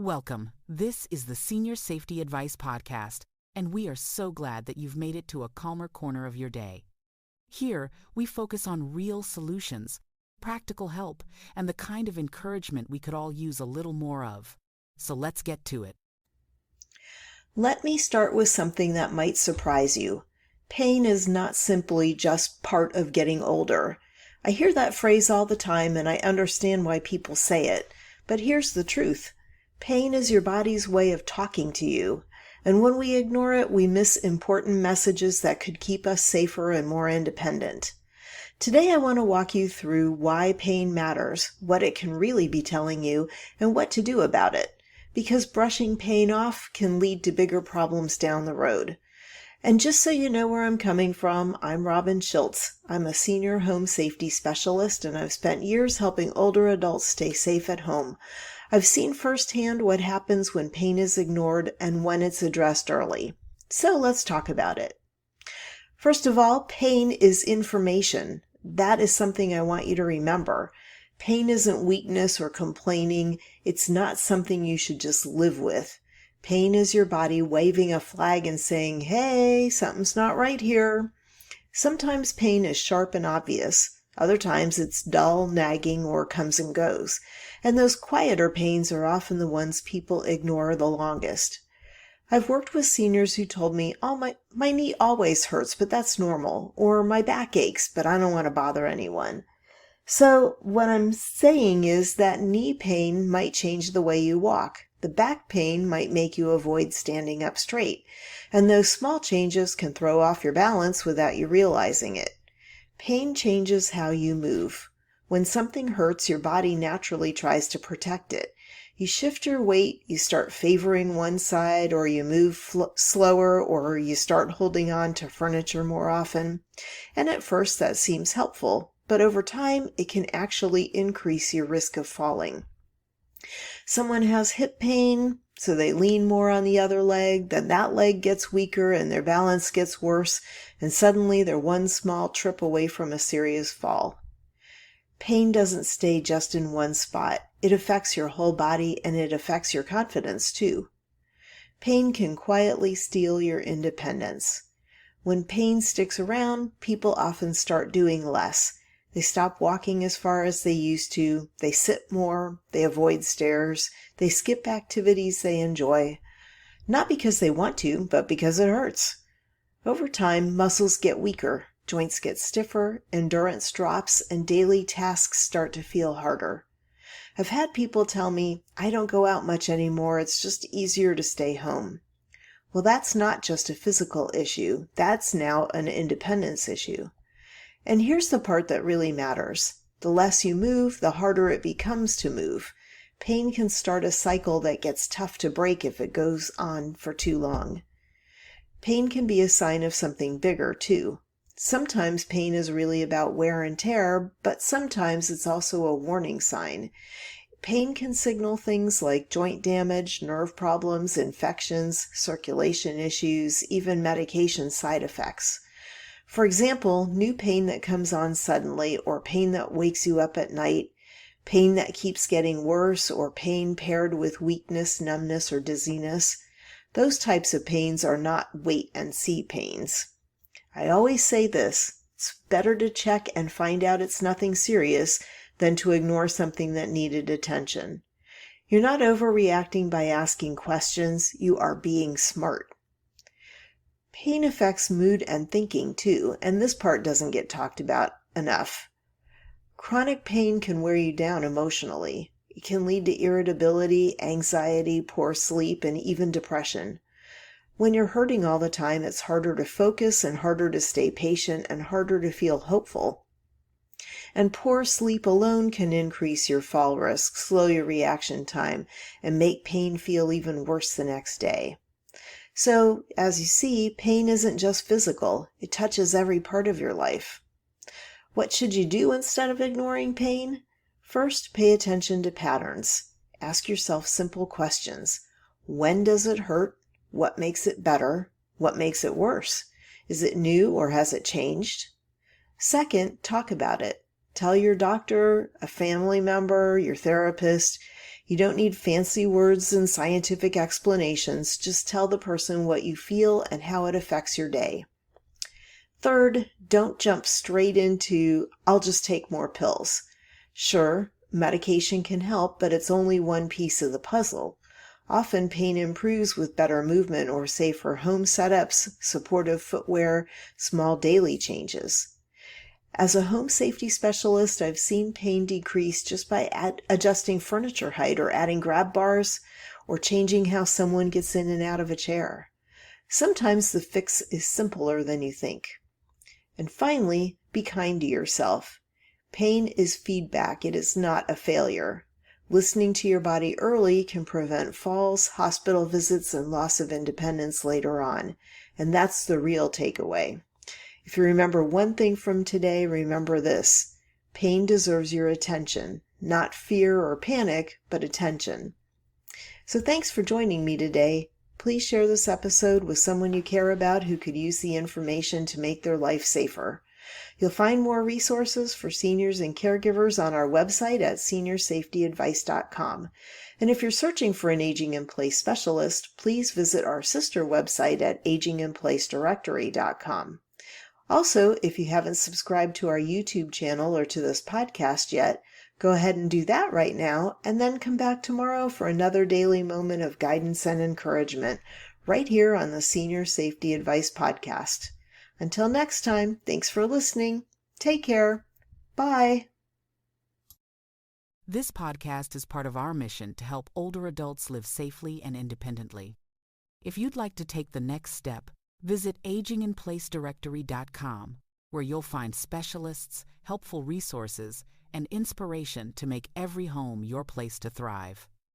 Welcome. This is the Senior Safety Advice Podcast, and we are so glad that you've made it to a calmer corner of your day. Here, we focus on real solutions, practical help, and the kind of encouragement we could all use a little more of. So let's get to it. Let me start with something that might surprise you. Pain is not simply just part of getting older. I hear that phrase all the time, and I understand why people say it. But here's the truth. Pain is your body's way of talking to you. And when we ignore it, we miss important messages that could keep us safer and more independent. Today, I want to walk you through why pain matters, what it can really be telling you, and what to do about it. Because brushing pain off can lead to bigger problems down the road. And just so you know where I'm coming from, I'm Robin Schultz. I'm a senior home safety specialist, and I've spent years helping older adults stay safe at home. I've seen firsthand what happens when pain is ignored and when it's addressed early. So let's talk about it. First of all, pain is information. That is something I want you to remember. Pain isn't weakness or complaining. It's not something you should just live with. Pain is your body waving a flag and saying, hey, something's not right here. Sometimes pain is sharp and obvious. Other times it's dull, nagging, or comes and goes. And those quieter pains are often the ones people ignore the longest. I've worked with seniors who told me, oh, my knee always hurts, but that's normal. Or my back aches, but I don't want to bother anyone. So what I'm saying is that knee pain might change the way you walk. The back pain might make you avoid standing up straight. And those small changes can throw off your balance without you realizing it. Pain changes how you move. When something hurts, your body naturally tries to protect it. You shift your weight, you start favoring one side, or you move slower, or you start holding on to furniture more often. And at first that seems helpful, but over time it can actually increase your risk of falling. Someone has hip pain, so they lean more on the other leg, then that leg gets weaker and their balance gets worse, and suddenly they're one small trip away from a serious fall. Pain doesn't stay just in one spot. It affects your whole body, and it affects your confidence too. Pain can quietly steal your independence. When pain sticks around, people often start doing less. They stop walking as far as they used to, they sit more, they avoid stairs, they skip activities they enjoy. Not because they want to, but because it hurts. Over time, muscles get weaker, joints get stiffer, endurance drops, and daily tasks start to feel harder. I've had people tell me, I don't go out much anymore, it's just easier to stay home. Well, that's not just a physical issue, that's now an independence issue. And here's the part that really matters. The less you move, the harder it becomes to move. Pain can start a cycle that gets tough to break if it goes on for too long. Pain can be a sign of something bigger, too. Sometimes pain is really about wear and tear, but sometimes it's also a warning sign. Pain can signal things like joint damage, nerve problems, infections, circulation issues, even medication side effects. For example, new pain that comes on suddenly, or pain that wakes you up at night, pain that keeps getting worse, or pain paired with weakness, numbness, or dizziness. Those types of pains are not wait-and-see pains. I always say this, it's better to check and find out it's nothing serious than to ignore something that needed attention. You're not overreacting by asking questions, you are being smart. Pain affects mood and thinking too, and this part doesn't get talked about enough. Chronic pain can wear you down emotionally. It can lead to irritability, anxiety, poor sleep, and even depression. When you're hurting all the time, it's harder to focus and harder to stay patient and harder to feel hopeful. And poor sleep alone can increase your fall risk, slow your reaction time, and make pain feel even worse the next day. So, as you see, pain isn't just physical. It touches every part of your life. What should you do instead of ignoring pain? First, pay attention to patterns. Ask yourself simple questions. When does it hurt? What makes it better? What makes it worse? Is it new or has it changed? Second, talk about it. Tell your doctor, a family member, your therapist. You don't need fancy words and scientific explanations. Just tell the person what you feel and how it affects your day. Third, don't jump straight into, I'll just take more pills. Sure, medication can help, but it's only one piece of the puzzle. Often pain improves with better movement or safer home setups, supportive footwear, small daily changes. As a home safety specialist, I've seen pain decrease just by adjusting furniture height or adding grab bars or changing how someone gets in and out of a chair. Sometimes the fix is simpler than you think. And finally, be kind to yourself. Pain is feedback. It is not a failure. Listening to your body early can prevent falls, hospital visits, and loss of independence later on. And that's the real takeaway. If you remember one thing from today, remember this. Pain deserves your attention. Not fear or panic, but attention. So thanks for joining me today. Please share this episode with someone you care about who could use the information to make their life safer. You'll find more resources for seniors and caregivers on our website at seniorsafetyadvice.com. And if you're searching for an Aging in Place specialist, please visit our sister website at aginginplacedirectory.com. Also, if you haven't subscribed to our YouTube channel or to this podcast yet, go ahead and do that right now, and then come back tomorrow for another daily moment of guidance and encouragement, right here on the Senior Safety Advice Podcast. Until next time, thanks for listening. Take care. Bye. This podcast is part of our mission to help older adults live safely and independently. If you'd like to take the next step, visit aginginplacedirectory.com, where you'll find specialists, helpful resources, and inspiration to make every home your place to thrive.